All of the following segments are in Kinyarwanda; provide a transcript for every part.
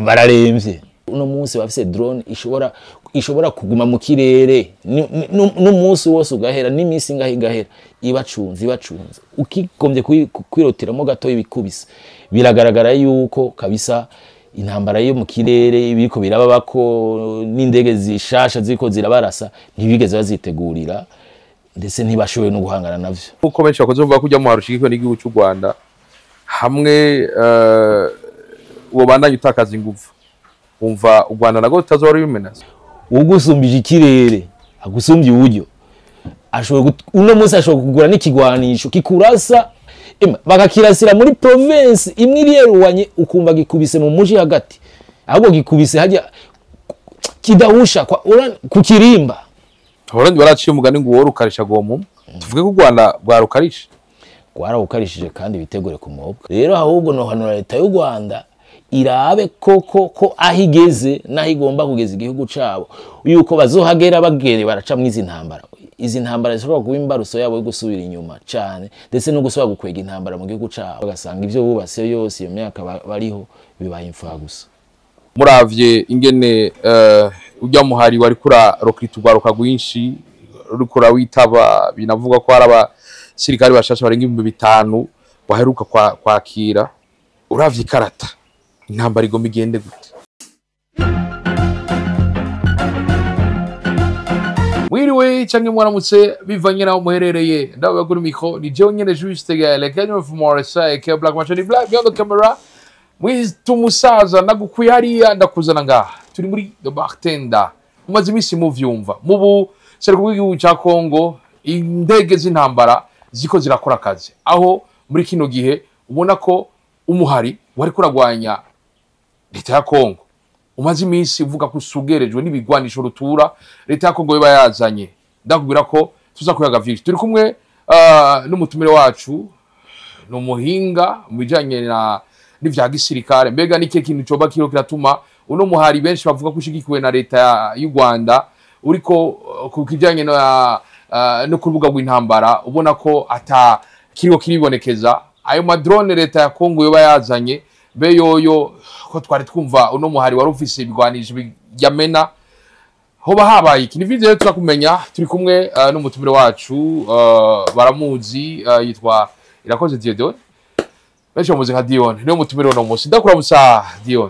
bararemvye. Uno munsi bafise drone ishobora kuguma mu kirere n'umunsi wose ugahera n'imisi ngahera ibacunze ukigombye kwirotiramo gato ibikubise biragaragara yuko kabisa intambara yo mu kirere ibiko biraba bako n'indege zishasha ziko zirabarasa ntibigeze bazitegurira ndetse ntibashoboye no guhangana navyo uko benshi bakoze bavuga kujya mu harushikwe n'igihugu cy'u Rwanda hamwe uwo bandanye utakaza ingufu umva u Rwanda nago tutazora bimenaza ugusumbije ikirere agusumbye uburyo uno munsi ashobora kugura n'ikigwanisho kikurasa bagakirasira muri province imwe iriyeruwanye ukumva gikubise mu muji hagati ahubwo gikubise hajya kidahusha ku kirimba horandi baraciye umugani ngo worukarisha gomu tuvuge ko u Rwanda bwarukarisha rwarabukarishije kandi bitegure ku mobwa rero ahubwo no hano leta y'u Rwanda irabe koko ko ahigeze naho igomba kugeza igihugu cabo yuko bazohagera bagere baraca mwizi ntambara izi ntambara zishobora kuba imbaruso yabo yo gusubira inyuma cyane ndetse no gusubira gukwega intambara mu gihugu cabo bagasanga ivyo bubase yose iyo myaka bariho bibaye imfa gusa muravye ingene ujya muhari wari kura rokritugwaruka gwinshi rukura witaba binavuga ko araba sirikari bashasha barenga 5,000 baheruka kwakira uravye ikarata intambara igomba igende gute mwiriwe cyangwa mwaramutse bivanye naho muherereye ndabagura mikro ni je nyene juste gale Kenya of Morisa eke Black Machine Black beyond the camera tumusaza nagukuye hariya ndakuzana ngaha turi muri The Bartender umaze imisi muvyumva mubu seri kubw'igihugu cya Kongo indege z'intambara ziko zirakora akazi aho muri kino gihe ubona ko umuhari wari kuragwanya leta ya Kongo umaze imisi uvuga ko usugerejwe n'ibigwanisho rutura leta ya Kongo biba yazanye ndakubwira ko tuza kuyaga vyinshi turi kumwe n'umutumire wacu no muhinga mu bijanye na n'ivya gisirikare mbega nike kintu coba kiro kiratuma uno muhari benshi bavuga ko ushigikiwe na leta y'u Rwanda uriko ku kijanye no kurubuga rw'intambara ubona ko ata kiriho kiribonekeza ayo madrone leta ya Kongo yoba yazanye beyoyo ko twari twumva uno muhari wari ufise ibigwanisho yamena hoba habaye iki ni video turakumenya turi kumwe n'umutumire wacu baramuzi yitwa Irakoze Diodone benshi bamuzi nka Dion niyo mutumire no munsi ndakura musa Dion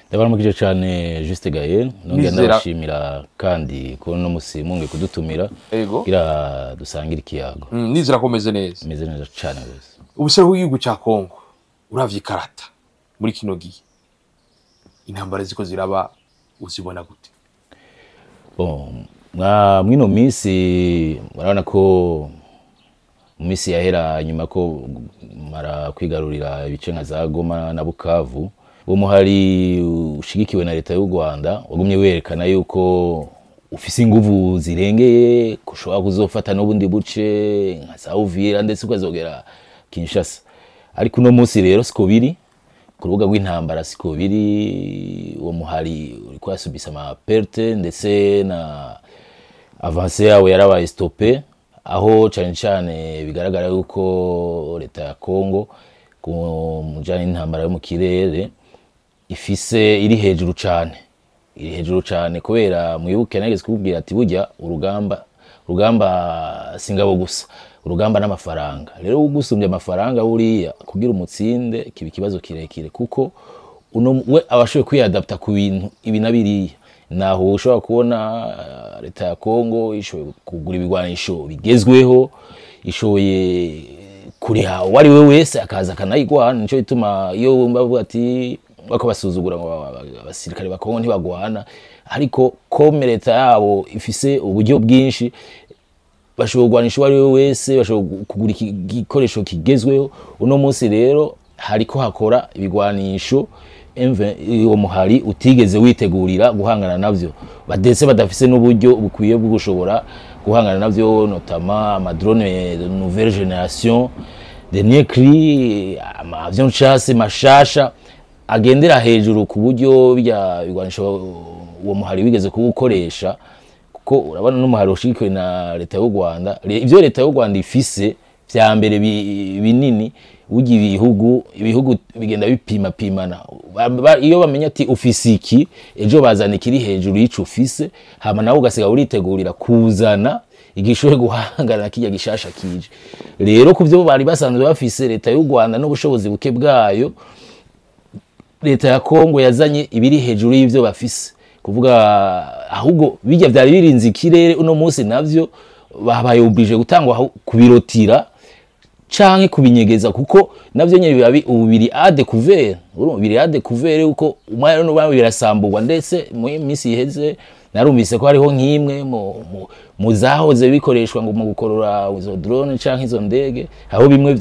ndabaramukije cyane Juste Gaël nongera ndabashimira kandi ko no musi munge kudutumira ira dusangira ikiyago nizira komeze neza meze neza cyane bose ubusere bw'igihugu cya Kongo uravye ikarata muri kino gihe intambara ziko ziraba uzibona gute mwino misi murabona ko mu misi yahera nyuma ko mara kwigarurira ibice nka za Goma na Bukavu uwo muhari ushigikiwe na leta y'u Rwanda wagumye werekana yuko ufise inguvu zirengeye kushobora kuzofata n'ubundi buce nka za Uvira ndetse ukazogera Kinshasa ariko uno munsi rero siko biri ku rubuga rw'intambara siko biri uwo muhari uriko yasubisa ama perte ndetse na avance yawe yarabaye stoppé aho cyane bigaragara yuko leta ya Kongo ku mujanye n'intambara yo mu kirere ifise iri hejuru cyane kubera muyibuke nageze kubwira ati burya urugamba singabo gusa urugamba n'amafaranga rero ugusumbye amafaranga buriya kugira umutsinde kibi kibazo kirekire kuko we abashoboye kwiadapta ku bintu ibi nabiriya naho ushobora kubona leta ya Kongo ishoboye kugura ibigwanisho bigezweho ishoboye kuriha wari we wese akaza kanayigwana nico bituma iyo bavuga ati bako basuzugura ngo abasirikare bakongo ntibagwana ariko kome leta yabo ifise uburyo bwinshi bashobora kugwanisha wari we wese bashobora kugura igikoresho kigezweho uno munsi rero hariko hakora ibigwanisho uwo muhari utigeze witegurira guhangana navyo badese badafise n'uburyo bukwiye bwo gushobora guhangana navyo notama amadrone de nouvelle génération dernier cri avion chasse mashasha agendera hejuru ku buryo bya bigwanisho uwo muhari wigeze kugukoresha kuko urabona n'umuhari ushikiwe na leta y'u Rwanda ivyo leta y'u Rwanda ifise vya mbere binini ugi ibihugu bigenda bipima pimana iyo bamenya ati ufise iki ejo bazana kiri hejuru y'ico ufise hama nawe ugasiga uritegurira kuzana igishoye guhangana kijya gishasha kije rero kuvyo bari basanzwe bafise leta y'u Rwanda no bushobozi buke bwayo leta ya Kongo yazanye ibiri hejuru y'ivyo bafise kuvuga ahubwo bijya byari birinze ikirere uno munsi navyo babaye oblige gutangwa kubirotira canke kubinyegeza kuko navyo nyene bibabi ubiri a découvert urumva biri a découvert uko umwana no birasamburwa ndetse mu minsi iheze narumvise ko hariho nk'imwe mu zahoze bikoreshwa ngo mu gukorora izo drone canke izo ndege aho bimwe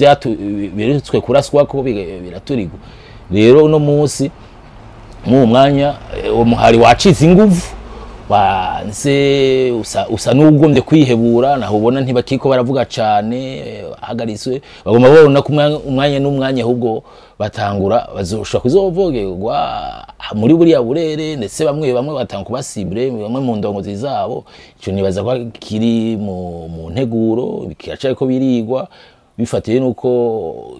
biretswe kuraswa ko biraturirwa rero uno munsi mu mwanya umuhari wacitse inguvu wanse usa n'ugombye kwihebura naho ubona ntibakiko baravuga cane hagariswe bagomba babona ku umwanya n'umwanya ahubwo batangura bazoshobora kuzovogerwa muri buriya burere ndetse bamwe batanga kubasibre bamwe mu ndongozi zabo ico nibaza ko kiri mu nteguro bikacaye ko birigwa bifatiye nuko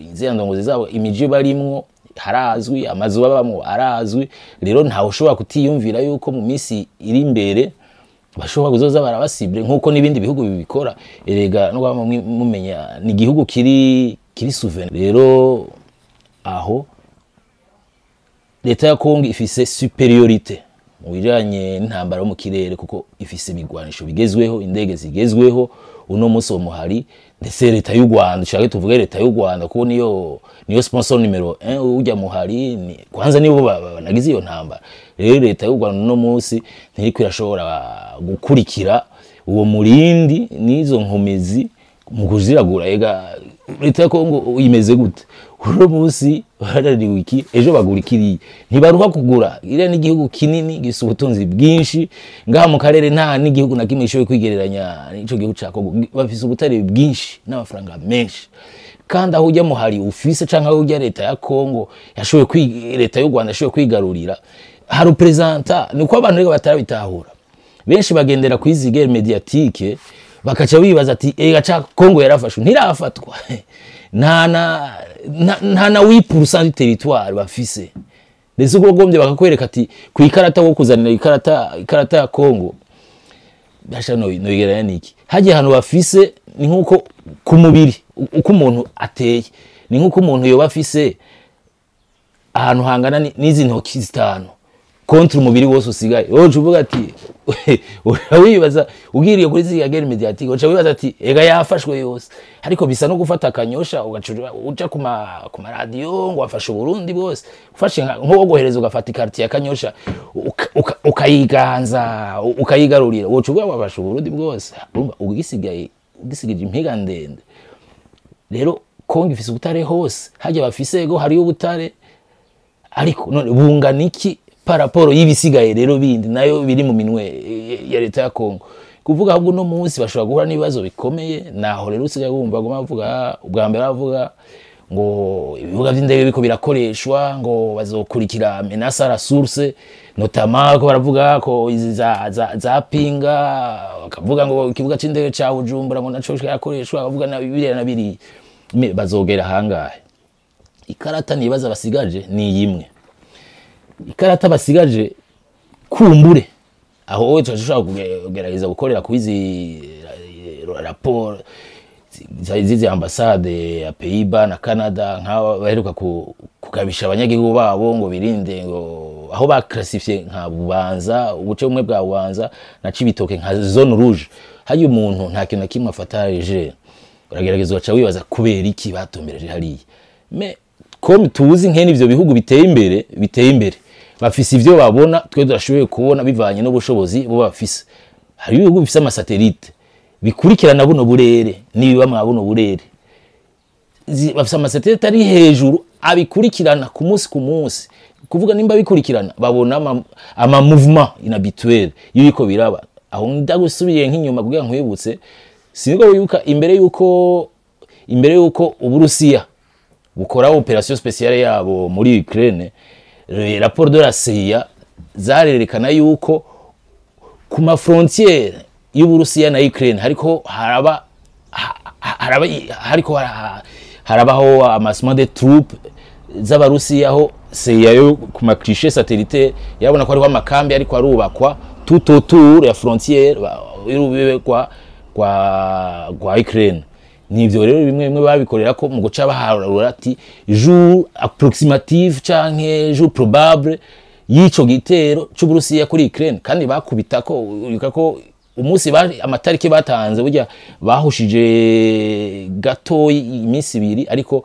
inzira ndongozi zabo imiji barimwo harazwi amazu babamo arazwi rero ntawe ushobora kutiyumvira yuko mu minsi iri imbere bashobora kuzoza barabasibre nkuko nibindi bihugu bibikora erega no mumenya ni igihugu kiri souverain rero aho leta ya Kongo ifise superiorité mu bijanye n'intambara mu kirere kuko ifise bigwanisho bigezweho indege zigezweho uno munsi muhari ndetse leta y'u Rwanda cyangwa tuvuge leta y'u Rwanda ko niyo sponsor numero 1 ujya muhari kwanza nibo banagize iyo ntambara rero leta y'u Rwanda uno munsi ntiri kwirashobora gukurikira uwo murindi nizo nkomezi mu kuziragura ega leta ya Kongo imeze gute uno munsi barariwe iki ejo bagurikiriye ntibaruha kugura ire n'igihugu kinini gisa ubutunzi bwinshi ngaha mu karere nta n'igihugu na kimwe ishoboye kwigereranya n'ico gihugu ca Kongo bafise ubutare bwinshi n'amafaranga menshi kandi aho ujya muhari ufise canke aho ujya leta ya Kongo yashoboye leta y'u Rwanda yashoboye kwigarurira hari representa niko abantu rego batarabitahura benshi bagendera kwizigera mediatique bakaca bibaza ati ega ca Kongo yarafashwe ntirafatwa nta na 8% du territoire bafise ndetse uko gombye bakakwereka ati ku ikarata wo kuzanira ikarata ya Kongo basha no igeranya niki haje hano bafise ni nkuko ku mubiri uko umuntu ateye ni nkuko umuntu yo bafise ahantu hangana n'izi ntoki zitano kontra umubiri wose usigaye oje uvuga ati urawibaza ugiriye kuri zigagera mediatique oje wibaza ati ega yafashwe yose ariko bisa no gufata akanyosha ugacura uca ku ma radio ngo wafashe Burundi bwose ufashe nko gohereza ugafata ikarti ya kanyosha ukayiganza ukayigarurira oje uvuga wafashe Burundi bwose ugisigije impiga ndende rero Kongo ifise ubutare hose hajya bafise ego hari ubutare ariko none bungana iki paraporo y'ibisigaye rero bindi nayo biri mu minwe ya leta ya Kongo kuvuga ahubwo no munsi bashobora guhura n'ibibazo bikomeye naho rero usigaye wumva ngo bavuga ubwa mbere bavuga ngo ibibuga by'indege biko birakoreshwa ngo bazokurikira menace la source notamment ko baravuga ko izi za pinga bakavuga ngo ikibuga c'indege ca Bujumbura ngo naco yakoreshwa bavuga na bibiri na biri bazogera hangahe ikarata nibaza basigaje ni yimwe ikarata basigaje kumbure aho wowe tushobora kugerageza gukorera kwizi rapport zizi ambassade ya Pays-Bas na Canada nka baheruka kukabisha abanyagihugu babo ngo birinde ngo aho baklassifiye nka Bubanza ubuce bumwe bwa Bubanza na Cibitoke nka zone rouge hayi umuntu nta kintu kimwe afatarije uragerageza uca wibaza kubera iki batombereje hariya me comme tuzi nkene ivyo bihugu biteye imbere bafise ivyo babona twe durashoboye kubona bivanye n'ubushobozi bo bafise hari ibihugu bifise amasatelite bikurikirana buno burere niba mwabuno burere bafise amasatelite ari hejuru abikurikirana ku munsi kuvuga nimba bikurikirana babona ama mouvement inhabituel yuko biraba aho ndagusubiye nk'inyuma kugira nkwibutse siniko wibuka imbere yuko Uburusiya bukora operation spéciale yabo muri Ukraine rapport de la CIA zarerekana yuko ku ma frontière y'Uburusiya na Ukraine hariko harabaho amasement de troupes z'abarusiya aho seyayo ku ma cliché satellitaire yabona ko ari amakambi ariko arubakwa tout autour ya frontière y'urubibe kwa Ukraine. Nivyo rero bimwe babikorera ko mu guca baharura ati jour approximative canke jour probable y'ico gitero c'Uburusiya kuri Ukraine, kandi bakubita ko umunsi amatariki batanze burya bahushije gato iminsi ibiri, ariko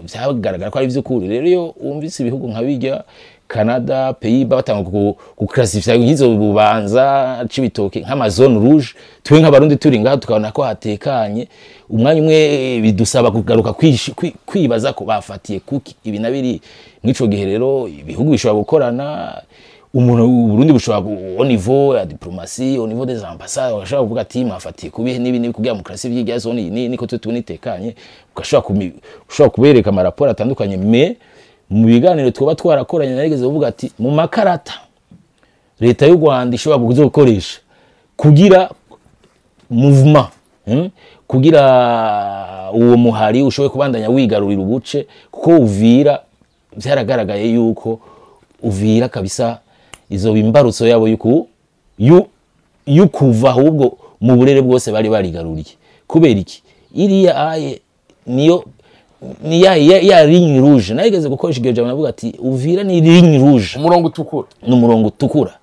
vyagaragara ko ari vy'ukuri. Rero yo umvise ibihugu nka bijya Canada, Pays-Bas batanga ku classify yizo bubanza c'ibitoke nk'ama zone rouge, twe nk'abarundi turi ngaho tukabona ko hatekanye, umwanya umwe bidusaba kugaruka kwibaza ko bafatiye kuki ibi nabiri. Mwico gihe rero ibihugu bishobora gukorana, umuntu Burundi bushobora au niveau ya diplomatie, au niveau des ambassades bashobora kuvuga ati mafatiye kubihe nibi kugira mu classify y'irya zone niko tunitekanye, ushobora kubereka ama rapport atandukanye. Mais mu biganiro twoba twarakoranye narigeze kuvuga ati mu makarata leta y'u Rwanda ishobora kuzokoresha kugira mouvement, kugira uwo muhari ushoboye kubandanya wigarurira ubuce, kuko Uvira byaragaragaye yuko Uvira kabisa izo bimbarutso yabo yukuva ahubwo mu burere bwose bari barigaruriye. Kubera iki iriya aye niyo ni ya ligne rouge nayigeze gukoresha igihe cyane, navuga ati Uvira ni ligne rouge, umurongo utukura, n'umurongo utukura.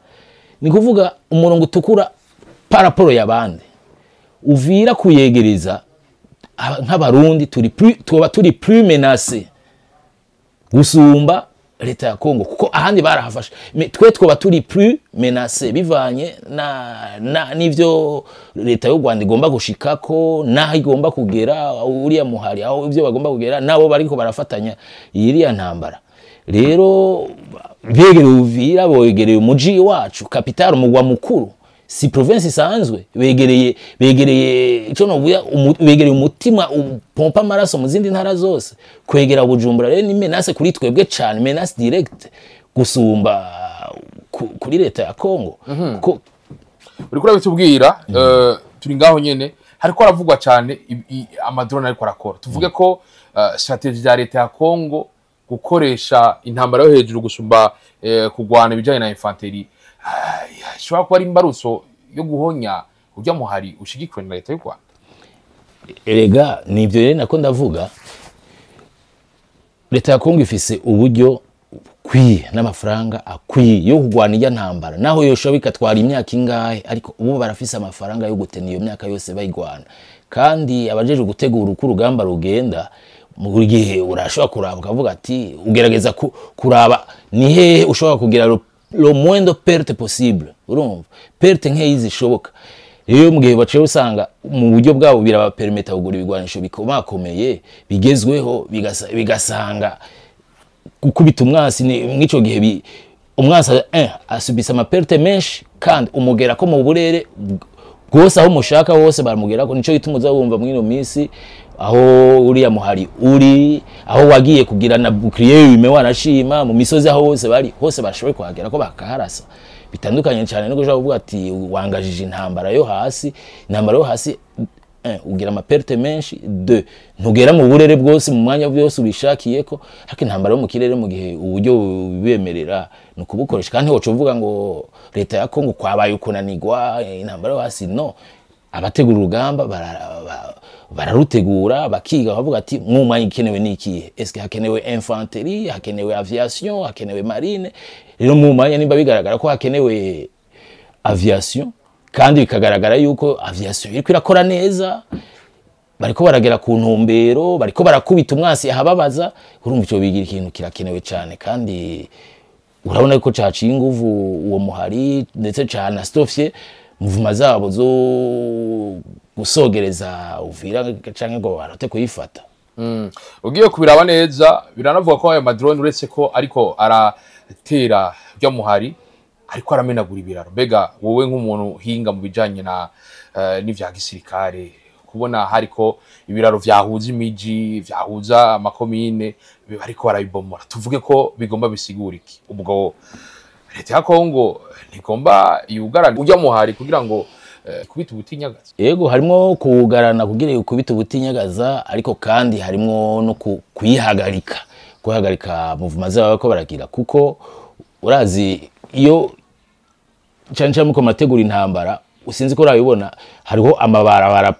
Ni kuvuga umurongo utukura paraporo yabande Uvira kuyegereza nk'abarundi turi plus menacé gusumba leta ya Kongo, kuko ahandi barahafasha. Twe twoba turi plus menacé bivanye n'ivyo leta y'u Rwanda igomba gushikako, naho igomba kugera uriya muhari, aho ivyo bagomba kugera nabo bariko barafatanya iriya ntambara. Rero begereye Uvira, begereye umuji wacu capital, umugwa mukuru, si province isanzwe, begereye ico novuga begereye umutima upompa amaraso mu zindi ntara zose. Kwegera Bujumbura rero ni menace kuri twebwe cyane, menace direct gusumba kuri leta ya Kongo. Kuko uriko urabitubwira turi ngaho nyene hariko aravugwa cyane amadrone ariko arakora. Tuvuge ko strategy ya leta ya Kongo gukoresha intambara yo hejuru gusumba kugwana bijanye na infanteri ishobora kuba ari imbarutso yo guhonya ujya muhari ushigikwe na leta y'u Rwanda. Erega nivyo rero nako ndavuga, leta ya Kongo ifise uburyo kwiye n'amafaranga akwiye yo kugwana ijya ntambara, naho yoshobora ikatwara imyaka ingahe, ariko ubu barafise amafaranga yo gutena iyo myaka yose bayigwana. Kandi abajeje gutegura uko urugamba rugenda, mu gihe urashobora kuraba ukavuga ati ugerageza kuraba ni hehe ushobora kugira lo moins de perte possible, urumva perte nk'izi shoboka. Rero mu gihe baciye usanga mu buryo bwabo birabapermeta kugura ibigwanisho bikomakomeye bigezweho, bigasanga gukubita umwasi mwico gihe umwasi asubisa ama perte menshi, kandi umugera ko mu burere bwose aho mushaka hose baramugera ko. Nico gituma uzabumva mwino misi aho uriya muhari uri, aho wagiye kugira na bouclier yume wanashima mu misozi aho hose bashoboye kuhagera ko bakaharasa. Bitandukanye cyane no kuja kuvuga ati wangajije intambara yo hasi, ugira ama perte menshi, de ntugera mu burere bwose mu mwanya byose ubishakiye ko, haka intambara yo mu kirere mu gihe uburyo bibemerera no kubukoresha. Kandi hoco uvuga ngo leta ya Kongo kwabaye ukunanirwa intambara yo hasi, no, abategura urugamba bararutegura bakiga bavuga ati mu mwanya ikenewe niki, eske hakenewe infanterie, hakenewe aviation, hakenewe marine. Rero mu mwanya nimba bigaragara ko hakenewe aviation, kandi bikagaragara yuko aviation iriko irakora neza, bariko baragera ku ntumbero, bariko barakubita umwasi ahababaza, urumva ico bigira ikintu kirakenewe cyane. Kandi urabona ko caciye inguvu uwo muhari, ndetse cyane stofye muvuma zabo zo gusogereza Uvira canke ngo barote kuyifata. Ugiye kubiraba neza biranavuga ko ayo madrone uretse ko ariko aratera byo muhari, ariko aramenagura ibiraro. Mbega wowe nk'umuntu hinga mu bijanye na n'ivya gisirikare, kubona hariko ibiraro vyahuza imiji, vyahuza amakomine, ariko barabibomora, tuvuge ko bigomba bisigura iki? Ubwo leta ya Kongo ntigomba yugarana ujya muhari kugira ngo kubita ubutinyagaza. Yego harimo kugarana kugira ukubita ubutinyagaza, ariko kandi harimo no kuhagarika movement zabo ko baragira, kuko urazi iyo cyane muko mategura intambara usinzi ko urabibona hariho amabarabara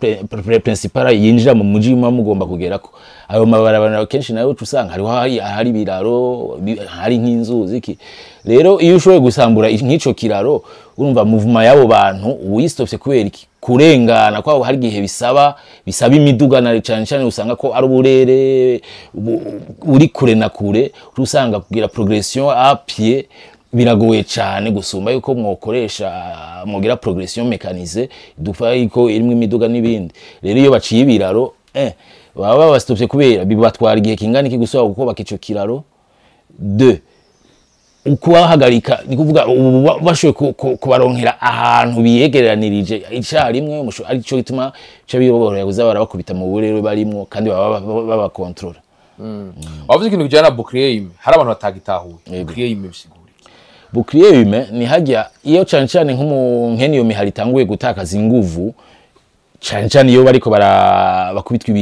principal yinjira mu muji mugomba kugerako. Ayo mabarabara kenshi nayo usanga hariho hari biraro, hari nk'inzuzi iki. Rero iyo ushoboye gusambura nk'ico kiraro urumva movement yabo bantu uyistofye kubera iki kurengana kwabo hari gihe bisaba imiduga na cyane usanga ko ari uburere uri kure na kure, usanga kugira progression à pied biragoye cyane gusumba yuko mwokoresha mugira progression mécanisée dufa yuko irimwe imiduga n'ibindi. Rero iyo baciye ibiraro baba bastopye kubera bibatwara igihe kingana iki gusaba gukubaka ico kiraro. 2 ukubahagarika ni kuvuga bashoye kubaronkera ahantu biyegeranirije icyarimwe arico gituma cyabiroboroye kuzabara bakubita mu burere barimwo kandi baba control. Wavuze ikintu kijana bouclier hari abantu batagitahuye. Bouclier bisigura bouclier ni hajya iyo cyane nk'umunkeni yo mihari tanguye gutakaza inguvu cyane iyo bariko bakubitwa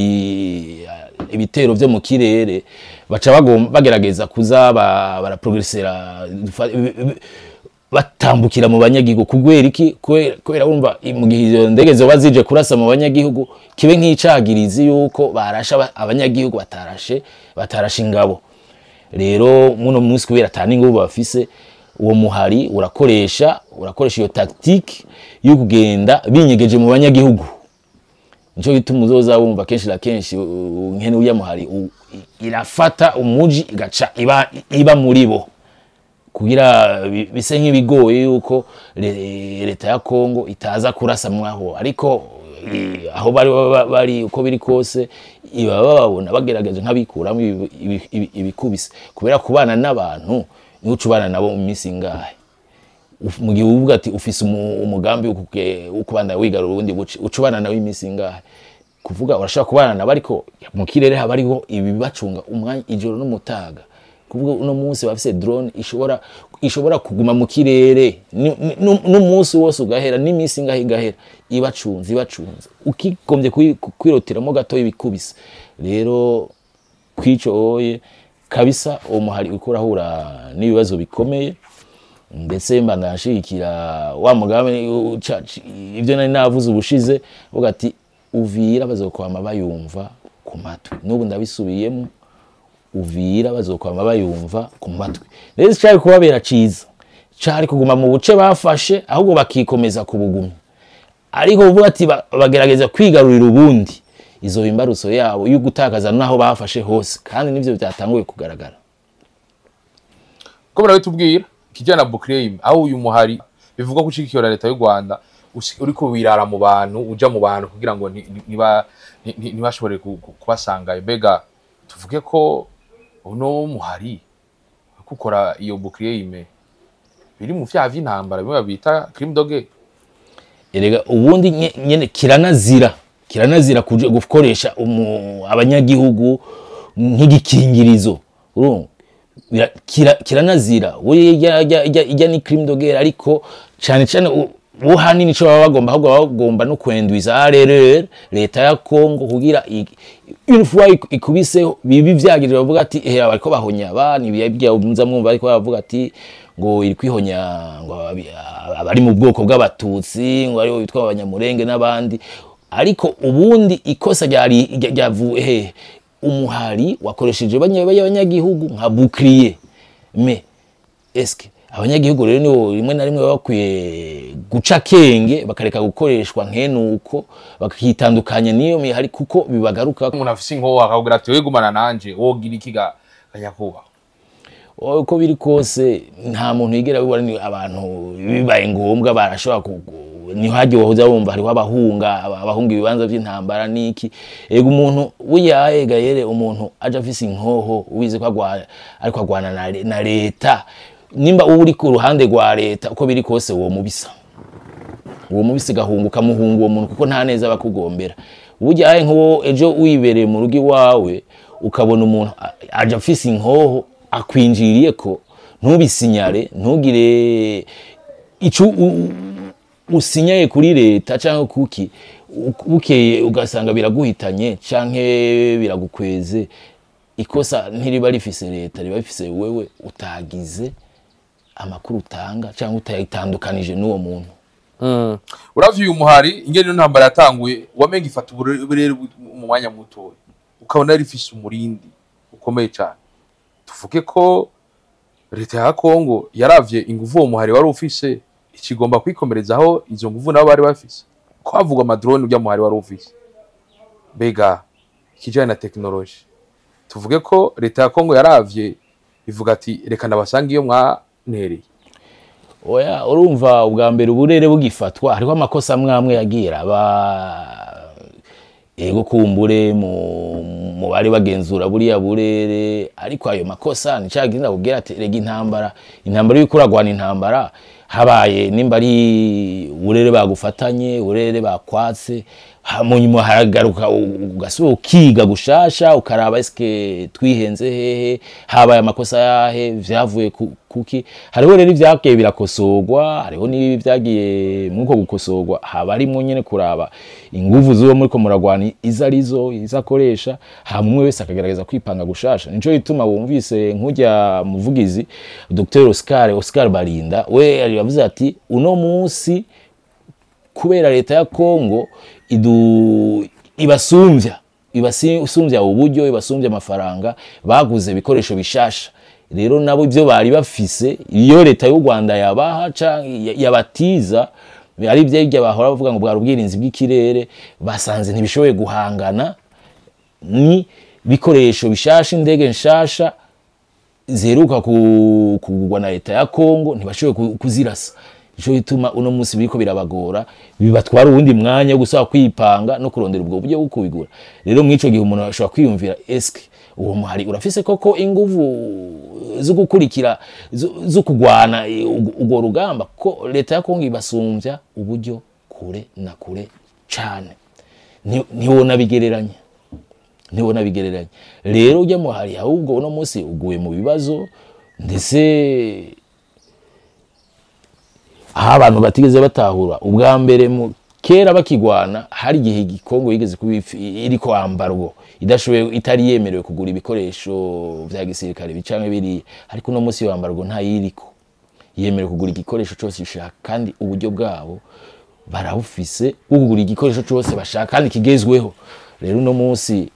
ibitero byo mu kirere baca bagerageza kuza baraprogressera batambukira mu banyagihugu kugwera iki kubera urumva mu gihe ndege zo bazije kurasa mu banyagihugu kibe nk'icagirizi yuko barasha abanyagihugu batarashe ingabo. Rero muno munsi kubera atani inguvu bafise uwo muhari urakoresha iyo tactique yo kugenda binyegeje mu banyagihugu. Nico gituma uzoza wumva kenshi la kenshi nkene uya muhari irafata umuji igaca iba muri bo kugira bise nk'ibigoye yuko leta ya Kongo itaza kurasa mwaho, ariko aho bari uko biri kose babona bagerageje nk'abikuramo ibikubise kubera kubana n'abantu niho ucubana nabo mu minsi ngahe. Mu gihe uvuga ati ufise umugambi ukubanda wigarura ubundi ucubana nawe iminsi ngahe, kuvuga urashaka kubana nabo ariko mu kirere habariho ibibacunga umwanya ijoro n'umutaga. Kuvuga uno munsi bafise drone ishobora kuguma mu kirere n'umunsi wose ugahera n'iminsi ngahe igahera ibacunze ukigombye kwirotiramo gato ibikubise. Rero kwico oye kabisa umuhari ukorahura n'ibibazo bikomeye, ndetse mba ndashikira wa mugabe ibyo nari navuze ubushize vuga ati Uvira bazokwama bayumva ku matwi. N'ubu ndabisubiyemo Uvira bazokwama bayumva ku matwi. Rero cyari kubabera ciza cyari kuguma mu buce bafashe ahubwo bakikomeza kubugumya, ariko uvuga ati bagerageza kwigarurira ubundi izo imbaruso yabo yo gutakaza naho bafashe hose, kandi nivyo byatanguye kugaragara. Ko barabitubwira kijana bouclier aho uyu muhari bivuga ko cikiyora leta y'u Rwanda uriko wirara mu bantu uja mu bantu kugira ngo ntibashobore kubasanga. Mbega tuvuge ko uno muhari gukora iyo bouclier biri mu vya vy'intambara bimwe babita crime de guerre. Erega ubundi nyene kiranazira kuje gukoresha abanyagihugu nk'igikingirizo. Urumva kiranazira ijya ni crime de guerre, ariko cyane buhani nico bagomba no kwendwiza rero leta ya Kongo kugira une fois ikubiseho bibi vyagirira bavuga ati bariko bahonya abani byabunza mwumva ariko bavuga ati ngo iri kwihonya ngo abari mu bwoko bw'abatutsi ngo ari bitwa abanyamurenge n'abandi. Ariko ubundi ikosa ryavuye umuhari wakoresheje abanyagihugu nka bouclier. Mais est-ce abanyagihugu rero nibo rimwe na rimwe bakwiye guca kenge bakareka gukoreshwa nkenuko bakitandukanya niyo mihari kuko bibagaruka. Umuntu afise inkoho akavuga ati we gumana nanje wogira ikiga kanyakuba. Uko biri kose nta muntu yigera bibona ni abantu bibaye ngombwa barashobora niho haje wahoza bumva hariho abahunga ibibanza by'intambara niki. Ego umuntu wiyaega yere umuntu aje afise inkoho uwize kwagwana ariko agwana na leta, nimba uri ku ruhande rwa leta uko biri kose uwo mubisi gahunguka muhungu uwo muntu kuko nta neza bakugombera. Buryaye nko ejo wibereye mu rugi wawe ukabona umuntu aje afise inkoho akwinjiriye ko ntubisinyare ntugire usinyaye kuri leta canke kuki bukeye ugasanga biraguhitanye canke biragukweze, ikosa ntiriba rifise leta, riba rifise wewe utagize amakuru utanga canke utayitandukanije n'uwo muntu. Uravye uyu muhari ingene ntambara yatanguye wamenga ifata uburere mu mwanya muto ukabona rifise umurindi ukomeye cyane. Tuvuge ko leta ya Kongo yaravye inguvu uwo muhari wari ufise ikigomba kwikomerezaho izo nguvu nabo bari bafise, ko havugwa amadrone ujya muhari wari ufise. Mbega ikijanye na technology, tuvuge ko leta ya Kongo yaravye ivuga ati reka nabasanga iyo mwantereye. Oya, urumva ubwa mbere uburere bugifatwa hariho amakosa amwe yagira ego kumbure mu bari bagenzura buriya burere, ariko ayo makosa nicaginda kubwira ati rega intambara y'ukuragwana intambara habaye nimba ari uburere bagufatanye, uburere bakwatse, munyuma haragaruka ugasubira ukiga gushasha ukaraba eske twihenze hehe, habaye amakosa yahe, vyavuye kuki. Hariho rero ivyagiye birakosorwa, hariho n'ibi vyagiye muko gukosorwa, haba arimo nyene kuraba inguvu zuwo muri ko muragwana izarizo izakoresha, hamwe wese akagerageza kwipanga gushasha. Nico bituma wumvise nk'ujya muvugizi Dr Oscar Barinda we yavuze ati uno munsi kubera leta ya Kongo ibasumbya uburyo, ibasumbya amafaranga, baguze bikoresho bishasha. Rero nabo ibyo bari bafise iyo leta y'u Rwanda yabaha yabatiza ari byo bahora bavuga ngo bwa ubwirinzi bw'ikirere, basanze ntibishoboye guhangana ni bikoresho bishasha, indege nshasha zeruka kugurwa na leta ya Kongo, ntibashoboye kuzirasa. Ico bituma uno munsi biriko birabagora, bibatwara ubundi mwanya wo gusaba kwipanga no kurondera ubwo buryo bukubigura. Rero mwico gihe umuntu ashobora kwiyumvira eske uwo muhari urafise koko inguvu zo gukurikira zo kugwana ugo rugamba, ko leta ya Kongo ibasumbya uburyo kure na kure cane, ntiwona bigereranya. Rero ujya muhari ahubwo uno munsi uguye mu bibazo, ndetse aha abantu batigeze batahura ubwa mbere mu kera bakigwana, hari igihe Kongo yigeze iriko ambargo idashoboye, itari yemerewe kugura ibikoresho vya gisirikare bicanke biri, ariko no munsi yo ambargo nta yiriko yemerewe kugura igikoresho cyose bishaka, kandi uburyo bwabo barabufise kugura igikoresho cyose bashaka kandi kigezweho. Rero no munsi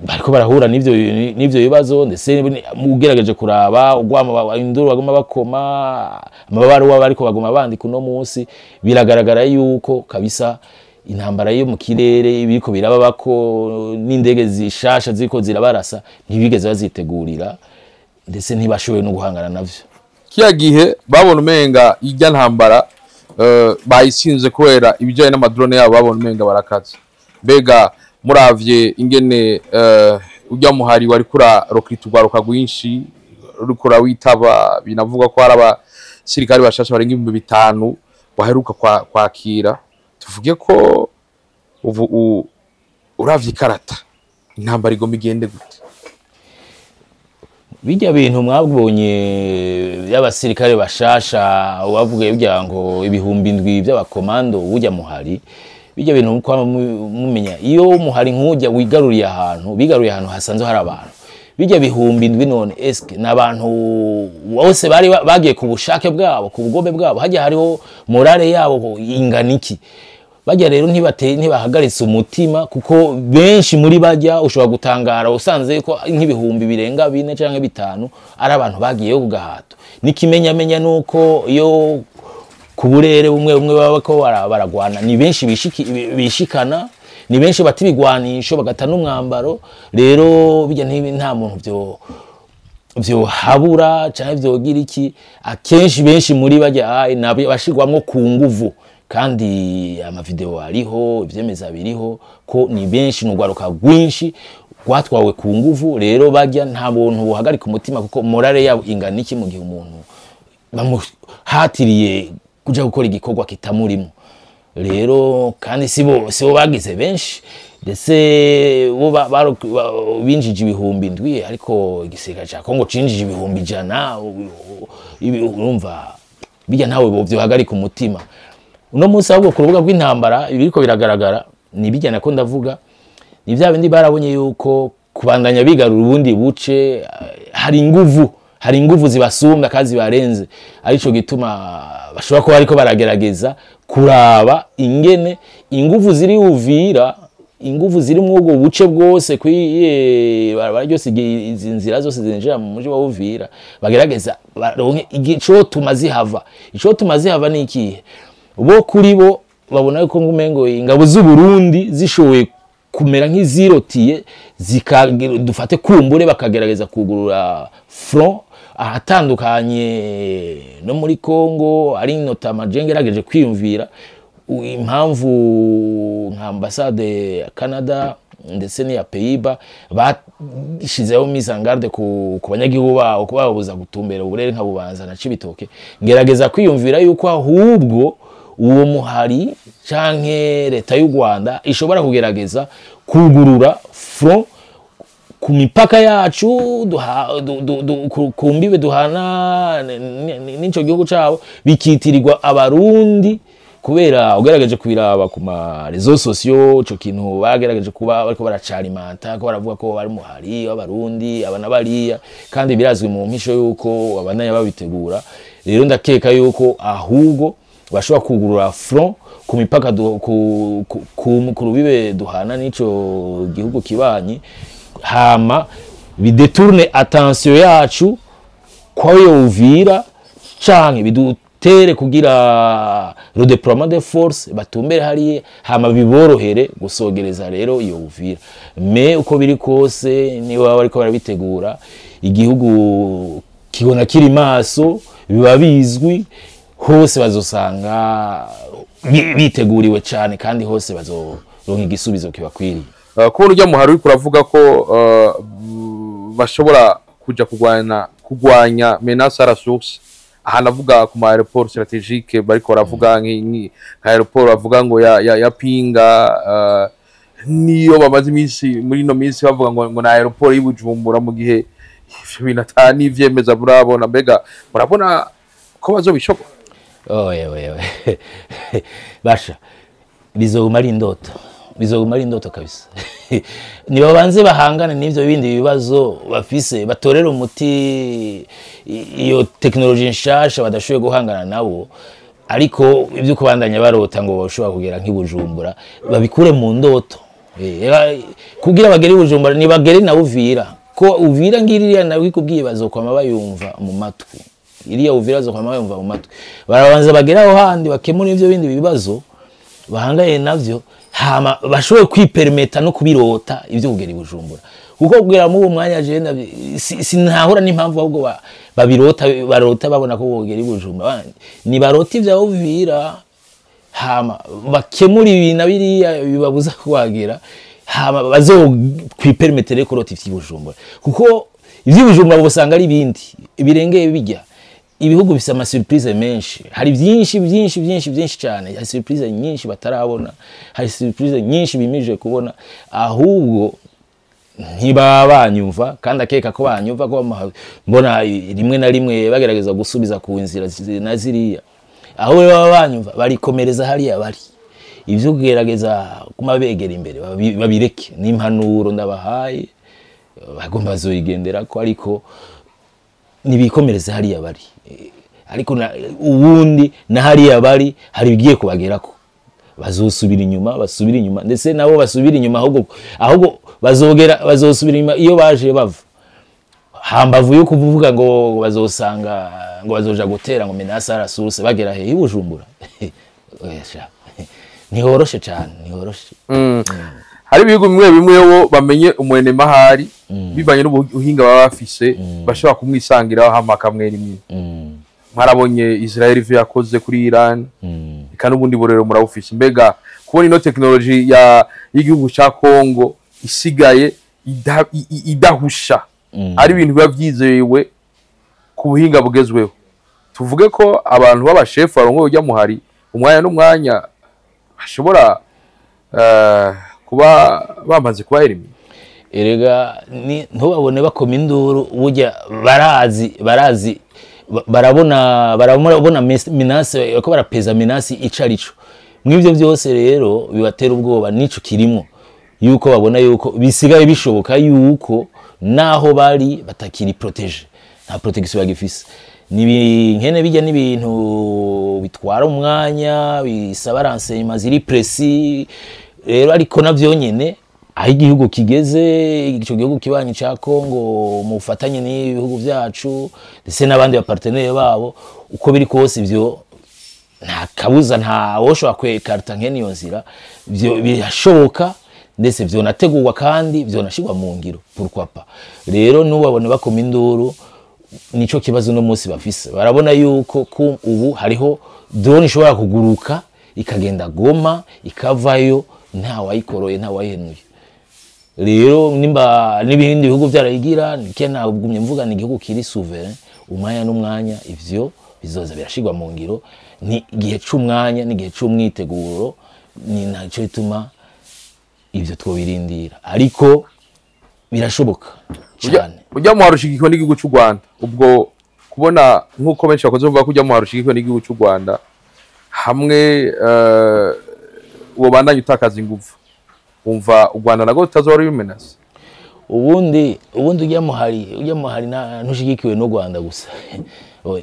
bariko barahura n'ivyo bibazo, ndetse mugerageje kuraba ugwama induru bagoma bakoma amabaruwa bariko bagoma bandika uno munsi, biragaragara yuko kabisa intambara yo mu kirere biriko biraba bako n'indege zishasha ziko zirabarasa ntibigeze bazitegurira, ndetse ntibashoboye no guhangana navyo. Kiya gihe babona umenga ijya ntambara bayisinze kubera ibijanye n'amadrone yabo, babona umenga barakaza. Mbega muravye ingene ujya muhari wari kura rokitugwaruka gwinshi rukura witaba, binavuga ko araba sirikari bashasha barenga 5,000 baheruka kwakira. Tuvuge ko uravye karata intambara igomba igende gute? Bijya bintu mwabonye y'abasirikare bashasha bavuga bijya ngo 7,000 by'abakomando ujya muhari, bijya bintu mukwa mumenya iyo muhari nkujya wigaruriye bigaruye ahantu hasanzwe hari abantu, bijya 7,000 none eske nabantu bose bari bagiye ku bushake bwabo, ku bugombe bwabo, hajya hariho morale yabo inganiki. Bajya rero ntibahagaritse umutima, kuko benshi muri bajya ushobora gutangara usanze ko nk'ibihumbi birenga 4 canke 5 ari abantu bagiyeyo ku gahato. Nikimenyamenya nuko iyo ku burere bumwe baba ko baragwana, ni benshi bishikana, ni benshi batibigwanisho bagata n'umwambaro. Rero bijya nta muntu vyo habura canke vyogira iki, akenshi benshi muri bajya bashigwamwo ku nguvu, kandi amavideo ariho, ivyemeza biriho ko ni benshi n'ugwaruka gwinshi gwatwawe ku nguvu. Rero bajya nta muntu buhagarika umutima, kuko morale yabo ingana iki mu gihe umuntu bamuhatiriye kuja gukora igikorwa kitamurimo. Rero kandi sibo bagize benshi, ndetse bo binjije 7,000, ariko igisirikare ca Kongo cinjije 100,000. Urumva bijya ntawe bovyo hagarika umutima. uno munsi ahubwo ku rubuga rw'intambara ibiriko biragaragara ni bijyana ko ndavuga ni bya bindi barabonye yuko kubandanya bigarura ubundi buce hari inguvu zibasumba kazi barenze arico gituma bashobora ko ariko baragerageza kuraba ingene inguvu ziri Uvira inguvu ziri mu ubwo buce bwose byose izi nzira zose zinjira mu muji wa Uvira bagerageza baronke igico tumazi hava ni ikihe bo kuri bo babona yuko ngumengo ingabo z'u Burundi zishowe kumera nk'izirotiye dufate kumbure bakagerageza kugurura front ahatandukanye no muri Congo ari notama jengerageje kwiyumvira impamvu nka ambassade ya Canada ndetse n'iya Pays-Bas bashizeho mise en garde ku banyagihugu babo kubabuza gutumbera uburere nka Bubanza na Cibitoke ngerageza kwiyumvira yuko ahubwo uwo muhari canke leta y'u Rwanda ishobora kugerageza kugurura front ku mipaka yacu kumbibe duhana n'inco gihugu cabo bikitirirwa abarundi kubera ugerageje kubiraba ku ma réseaux sociaux cyo kintu bagerageje kuba bariko baracarimanta ko baravuga ko bari muhari abarundi abana bariya kandi birazwi mu mpisho yuko abananya babitegura rero ndakeka yuko ahubwo bashobora kugurura front ku mipaka ku rubibe duhana n'ico gihugu kibanyi hama bidetourne attention yacu kwa yo Uvira canke bidutere kugira le déploiement de force batumbere hariye hama biborohere gusogereza rero iyo Uvira me uko biri kose ni baba bariko barabitegura igihugu kibona kiri maso biba bizwi hose bazosanga biteguriwe cyane kandi hose bazoronka igisubizo kibakwiriye kubona ujya muhari uri kuravuga ko bashobora kuja kugwanya menace à la source aha navuga ku ma aéroport stratégique bariko baravuga nka aéroport bavuga ngo ya Pinga niyo bamaze iminsi muri no minsi bavuga ngo na aéroport y'Ibujumbura mu gihe ibintu atani ivyemeza burabona mbega murabona ko bazobishobora yewe basha bizoguma ari indoto kabisa niba banze bahangana n'ivyo bindi bibazo bafise batorera umuti iyo technology nshasha badashoboye guhangana nabo ariko ibyo kubandanya barota ngo bashobora kugera nk'Ibujumbura babikure mu ndoto kugira bagere Ibujumbura ni bagere na Uvira ko Uvira ngiriya nawe kubwiye bazokwama bayumva mu matwi iriya Uvira bazokwama bayumva mu matwi barabanza bageraho handi bakemura ivyo bindi bibazo bahangaye navyo hama bashoboye kwipermeta no kubirota ivyo kugera Ibujumbura kuko kugera mu mwanya agenda sinahura n'impamvu ahubwo barota babona ko kugera Ibujumbura ni barota ivya Uvira hama bakemura ibintu biriya bibabuza kuhagera hama bazo kwipermetere kurota ivy'Ibujumbura kuko ivy'Ibujumbura bosanga ari bindi ibirengeye bijya ibihugu bisa ama surprise menshi hari byinshi cyane hari surprise nyinshi batarabona hari surprise nyinshi bimije kubona ahubwo ntibabanyumva kandi akeka ko banyumva ko mbona rimwe na rimwe bagerageza gusubiza ku nzira na ziriya aho baba banyumva barikomereza hariya bari ivyo kugerageza kumabegera imbere babireke n'impanuro ndabahaye bagomba bazoyigendera ko ariko nibikomereza hariya bari ariko ubundi na hariya bari hari bigiye kubagerako bazosubira inyuma ndetse nabo basubira inyuma ahubwo bazosubira inyuma iyo baje bava hambavu yo kuvuga ngo bazosanga ngo bazoja gutera ngo menace à la source bagera he Ibujumbura nihoroshe cyane nihoroshe hari ibihugu bimwe wo bamenye umwene mahari bibanye n'ubuhinga baba bafise bashobora kumwisangiraho hamakamwe rimwe mwarabonye Israel ivyo yakoze kuri Iran kandi ubundi borero murawufise mbega kubona ino technology y'igihugu ca Congo isigaye idahusha ari ibintu biba vyizewe ku buhinga bugezweho tuvuge ko abantu b'abashef barongo ujya muhari umwanya n'umwanya bashobora kuba bamaze kuba erimi erega ntubabone bakoma induru burya barabona menace ko barapeza menace icarico mw'ivyo byose rero bibatera ubwoba nico kirimo yuko babona yuko bisigaye bishoboka yuko naho bari batakiri protege nta protection bagifise ni nkene bijya n'ibintu bitwara umwanya bisaba renseignements ziri précis rero ariko navyo nyene aho igihugu kigeze ico gihugu kibanye ca Kongo mu bufatanye n'ibihugu byacu ndetse n'abandi bapartenere babo uko biri kose ivyo nta kabuza nta woshobora kwekarta nkene iyo nzira byo birashoboka ndetse vyo nategurwa kandi vyo nashirwa mu ngiro pourquoi pas rero n'ubabone bakoma induru nico kibazo no munsi bafise barabona yuko ubu hariho drone ishobora kuguruka ikagenda Goma ikavayo nta wayikoroye nta wayihenuye rero nimba n'ibindi bihugu byarayigira nikena ubugumye mvuga ni igihugu kiri souverain umwanya n'umwanya ivyo bizoza birashirwa mu ngiro ni igihe c'umwanya n'igihe c'umwiteguro ni naco bituma ivyo twobirindira ariko birashoboka cyane ujya mu harushigiko n'igihugu cy'u Rwanda ubwo kubona nkuko benshi bakoze bavuga ko ujya mu harushigiko n'igihugu cy'u Rwanda hamwe uwo bandanye utakaza ingufu umva u Rwanda nago tutazora bimenase ubundi ujya mu hari ntushigikiwe no Rwanda gusa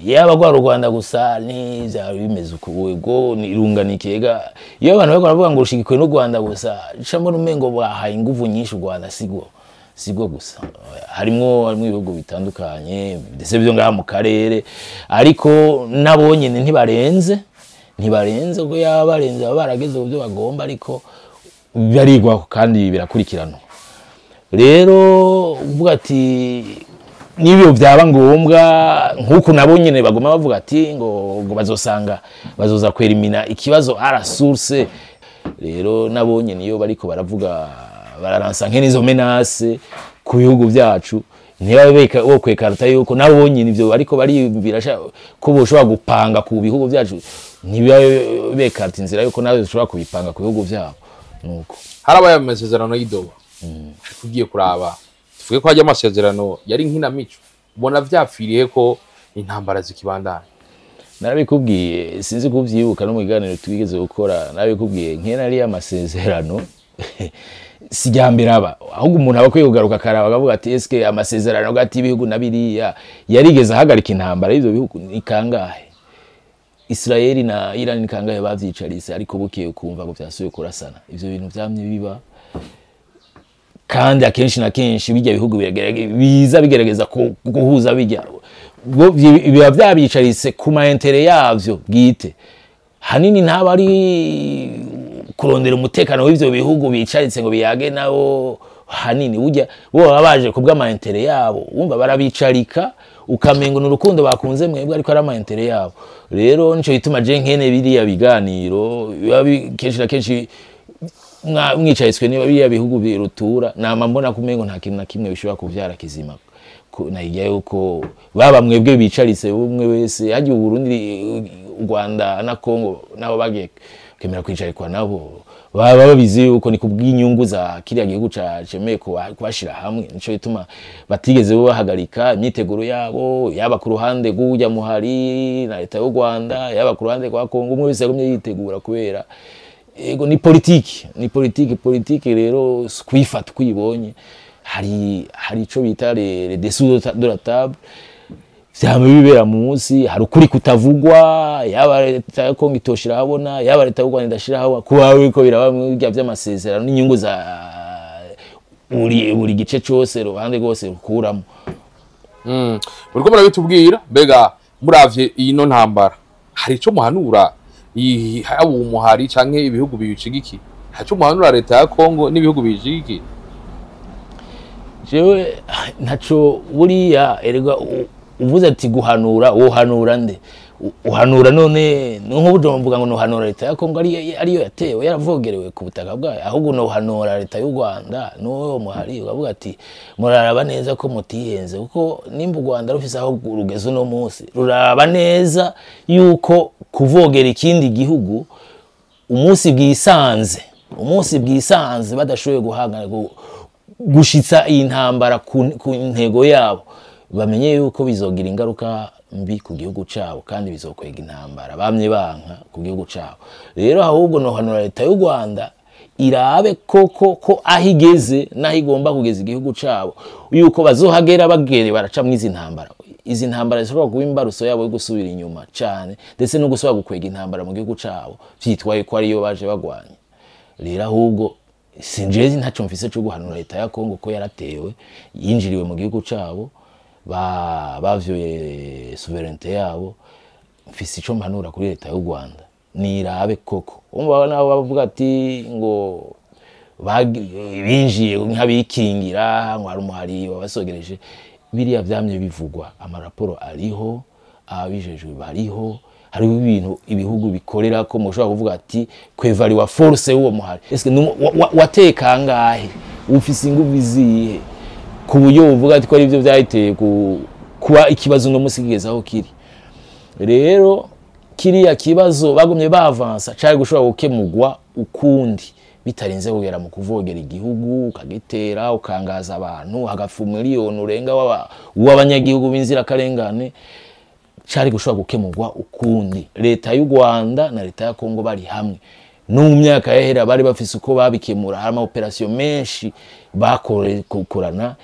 yaba kwa Rwanda gusa ni za bimeze uko ni irunganikega iyo abantu baravuga ngo ushigikiwe no Rwanda gusa cambo numengo bahaye ingufu nyinshi u Rwanda sigo gusa harimo ibihugu bitandukanye ndetse byo ngaha mu karere ariko nabo nyene ntibarenze ko yabarenze barageze ubyo bagomba ariko barigwa kandi birakurikirana rero uvuga ati nibyo byaba ngombwa nkuko nabo nyene bagoma bavuga ati ngo bazoza kwerimina ikibazo ara source rero nabo nyene iyo bariko baravuga bararansa nkenizo menace ku bihugu byacu ntibabeka wo kwekarta yuko nabo nyene ivyo ariko bari birasha ko boshobora gupanga ku bihugu byacu ntibabekarta inzira yuko nazo zishobora kubipanga ku bihugu byabo nuko harabaye amasezerano y'Idoha tugiye kuraba tuvuge ko hajya amasezerano yari nkinamico ubona vyapfiriye ko intambara zikibandana narabikubwiye sinzi kuvyibuka no mu biganiro twigeze gukora narabikubwiye nkena ari amasezerano sijyambere aba ahubwo umuntu abakwiye kugaruka karaba akavuga ati eske amasezerano gati ibihugu nabiriya yarigeze ahagarika intambara y'ivyo bihugu ni kangahe Israeli na Iran ni kangahe bavyicarise ariko bukiye ukumva ngo vyasuye kurasana ivyo bintu vyamye biba kandi akenshi na kenshi bijya bihugu biza bigerageza guhuza bijya biba vyabicarise ku maentere yavyo bwite hanini ntaba ari kurondera umutekano w'ivyo bihugu bicaritse ngo biyage nabo hanini ujya bo babaje kubwa maentere yabo umva barabicarika ukamengo n'urukundo bakunze mwebwe ariko ari amaentere yabo rero nico gituma je nkene biriya biganiro kenshi na kenshi mwicayitswe niba biriya bihugu birutura nama mbona kumengo nta kintu na kimwe bishobora kuvyara kizima nahigiye yuko baba mwebwe bicaritse umwe wese haje u Burundi u Rwanda na Kongo nabo bagiye kemera kwicarikwa nabo baba babizi yuko ni kubw'inyungu za kiriya gihugu cemeye kubashira hamwe nico bituma batigeze bahagarika imyiteguro yabo yaba ku ruhande gujya muhari na leta y'u Rwanda yaba ku ruhande kwa Kongo umwe wese yagumye yitegura kubera ego ni politique rero kwifata kwibonye hari ico bita les dessous de la table vyama bibera munsi hari ukuri kutavugwa yaba leta ya Kongo itoshira habona yaba leta y'u Rwanda idashira hawa kubawe ko biraba mu bya by'amasezerano n'inyungu za buri gice cyose ruhande rwose rukuramo uriko murabitubwira mbega muravye iyi no ntambara hari ico muhanura haba umuhari canke ibihugu bibicigiki haco muhanura leta ya Kongo n'ibihugu bibicigiki jewe ntaco buriya erega uvuze ati guhanura wohanura nde uhanura none nk'ubujo mvuga ngo nohanura leta ya Kongo ariyo yatewe yaravogerewe ku butaka bwayo ahubwo nohanura leta y'u Rwanda no muhari ukavuga ati muraraba neza ko mutihenze kuko nimba u Rwanda rufise aho rugezo no munsi ruraba neza yuko kuvogera ikindi gihugu umunsi bwisanze badashoboye guhangana gushitsa iyi ntambara ku ntego yabo bamenye yuko bizogira ingaruka mbi ku gihugu cabo kandi bizokwega intambara bamye banka ku gihugu cabo. Rero ahubwo no hanura leta y'u Rwanda irabe koko ko ahigeze naho igomba kugeza igihugu cabo yuko bazohagera bagere baraca mwizi ntambara. Izi ntambara zishobora kuba imbaruso yabo yo gusubira inyuma cyane ndetse no gusubira gukwega intambara mu gihugu cabo vyitwaye ko ariyo baje bagwanya. Rero ahubwo sinjezi ntaco mfise cyo guhanura leta ya Kongo ko yaratewe yinjiriwe mu gihugu cabo bavyoye sovereignty yabo. Mfise ico mpanura kuri leta y'u Rwanda nirabe koko umva nabo bavuga ati ngo binjiye nk'abikingira ngo hari umuhari wabasogereje. Biriya vyamye bivugwa amaraporo ariho abijejwe bariho hari ibintu ibihugu bikorera ko mushobora kuvuga ati kwevali wa force uwo muhari eske wateka ngahe ufise inguvu zihe ku buryo uvuga ati ko ari byo byahiteye kuba ikibazo no musigezaho kiri. Rero kiriya kibazo bagumye bavansa cyari gushobora gukemurwa ukundi bitarinze kugera mu kuvogera igihugu ukagitera ukangaza abantu hagafu miliyoni urenga w'abanyagihugu b'inzira karengane. Cyari gushobora gukemurwa ukundi. Leta y'u Rwanda na leta ya Kongo bari hamwe no mu myaka yahera bari bafise uko babikemura. Hari ama operation menshi bakorana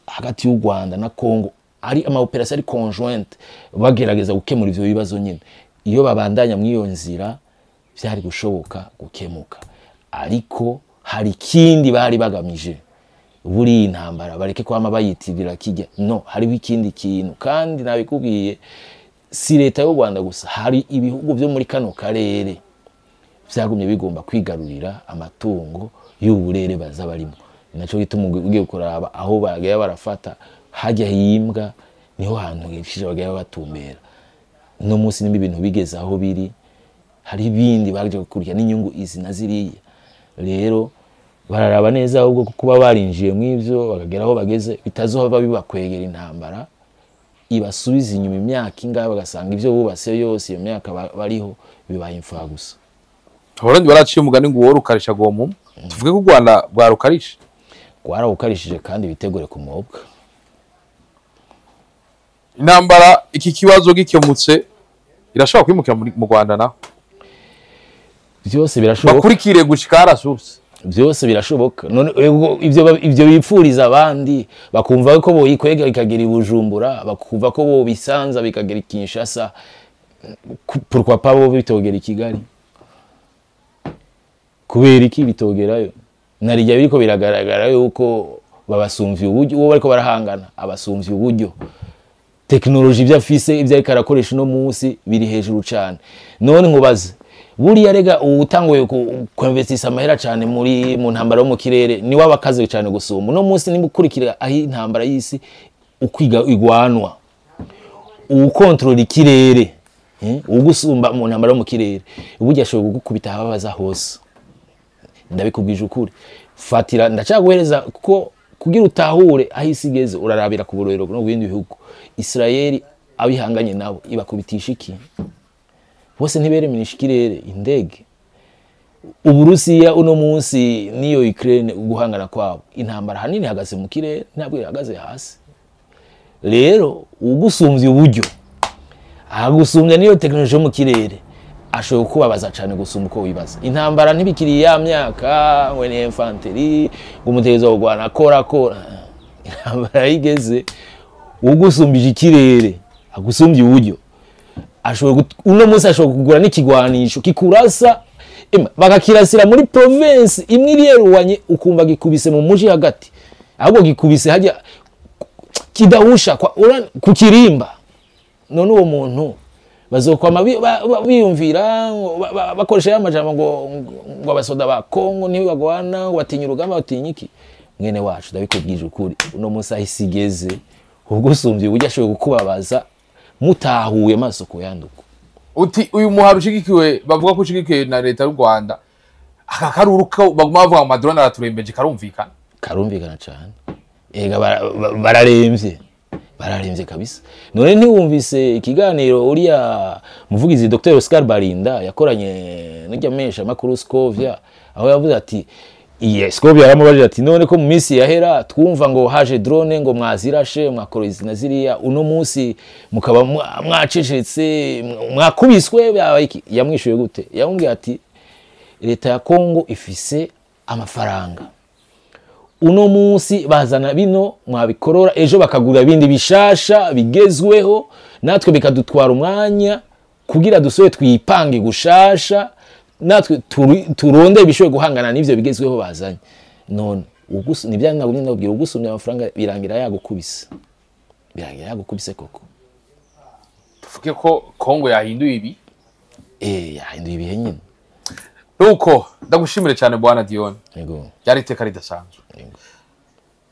hagati y'u Rwanda na Kongo ari ama operation ari conjointe bagerageza gukemura ivyo bibazo nyine. Iyo babandanya mwiyo nzira byari gushoboka gukemuka. Ariko hari kindi bari bagamije buri intambara bareke kwama bayitirira kijya no hari ikindi kintu kandi nabikubwiye si leta y'u Rwanda gusa hari ibihugu byo muri kano karere vyagumye bigomba kwigarurira amatungo y'uburere baza barimo. Naco gituma ugiye kuraba aho bagaya barafata hajya himbwa niho hantu hishije bagaya batumbera. No munsi nimba ibintu bigeze aho biri hari ibindi baje gukurya n'inyungu izi naziriya. Rero bararaba neza ahubwo kuba barinjiye mw'ivyo bakageraho bageze bitazoba bibakwegera intambara ibasubiza inyuma imyaka ingahe bagasanga ivyo bubase yose iyo myaka bariho bibaye imfa gusa. Abarundi baraciye umugani ngo worukarisha gomu tuvuge ko u Rwanda rwarukarisha rwarawukarishije kandi bitegure kumobwa. Intambara iki kibazo gikemutse irashobora kwimukira mu Rwanda naho byose birashoboka bakurikire gushika arasubse byose birashoboka. None ivyo bipfuriza abandi bakumva ko boyikwega ikagera ibujumbura bakumva ko bo bisanza bikagera Kinshasa pourquoi pas bo bitogera ikigali kubera iki bitogerayo narijya biriko biragaragara yuko babasumvye uburyo uwo bariko barahangana abasumvye uburyo technology byafise ivyo ariko arakoresha no munsi biri hejuru cyane. None nkubaze buriya rega utangoye kuinvestisa amahera cyane mu ntambara yo mu kirere ni wabakaze cyane gusumba no munsi nimukurikira ahi intambara y'isi ukwiga igwanwa ukontrola ikirere ugusumba mu ntambara yo mu kirere uburyo ashobora gukubita ababaza hose. Ndabikubwije ukuri fatira ndacaguhereza kuko kugira utahure aho isigeze urarabira ku burorero no bindi bihugu. Israeli abihanganye nabo ibakubitisha iki bose ntibere minishikirere indege. Uburusiya uno munsi niyo Ukraine guhangana kwabo intambara hanini hagaze mu kirere ntabwo ihagaze hasi. Rero ugusumvye uburyo agusumvye niyo technology yo mu kirere ashobora kubabaza cyane gusumba uko wibaza. Intambara ntibikiri ya myaka ngo ni infantry umutezo wo Rwanda akora intambara yigeze ugusumbije ikirere agusumbye uburyo ashobora uno munsi ashobora kugura n'ikigwanisho kikurasa bakakirasira muri province imwe iriyeruwanye ukumva gikubise mu muji hagati ahubwo gikubise hajya kidahusha ku kirimba. None uwo muntu bazokwama biyumvira bakoresha y'amajambo ngo abasoda ba Kongo niwe bagwana batinya urugamba batinya iki. Mwene wacu ndabikubwije ukuri uno munsi ahisigeze ubwo sumbye burya ashoboye gukubabaza mutahuye maso ko yanduko. Uti uyu muharu ushigikiwe bavuga ko ushigikiwe na leta y'u Rwanda akaruruka baguma bavuga amadrone araturembeje karumvikana cyane. Ega bararemvye kabisa. None ntiwumvise ikiganiro uriya muvugizi Dr. Oscar Barinda yakoranye n'ijya mesha makuru Scovia aho yavuze ati yes ko byaramubajije ati none ko mu minsi yahera twumva ngo haje drone ngo mwazirashe mwakora izina ziriya uno munsi mukaba mwacecetse mwakubiswe yamwishuye gute yamubwiye ati leta ya Kongo ifise amafaranga uno munsi bazana bino mwabikorora ejo bakagura bindi bishasha bigezweho natwe bikadutwara umwanya kugira dusoye twipange gushasha natwe turonde bishoye guhangana n'ivyo bigezweho bazanye none nibya nagumye ndabwira ugusumya amafaranga birangira yagukubise koko tuvuge ko Kongo yahinduye ibi yahinduye ibihe nyine nuko ndagushimire cyane bwana Dion yego yari iteka ridasanzwe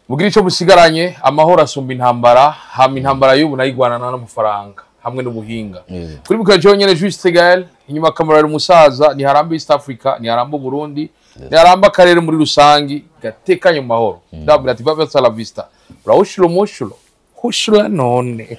mugira ico musigaranye amahoro asumba intambara hama intambara y'ubu nayigwanana n'amafaranga hamwe n'ubuhinga kuri bukaje nyene Juste Gael inyuma kamera y'umusaza ni haramba East Africa ni haramba Burundi ni haramba karere muri rusangi gatekanye mu mahoro ndabwira ati bava sala vista rawushiro mushulo hushura none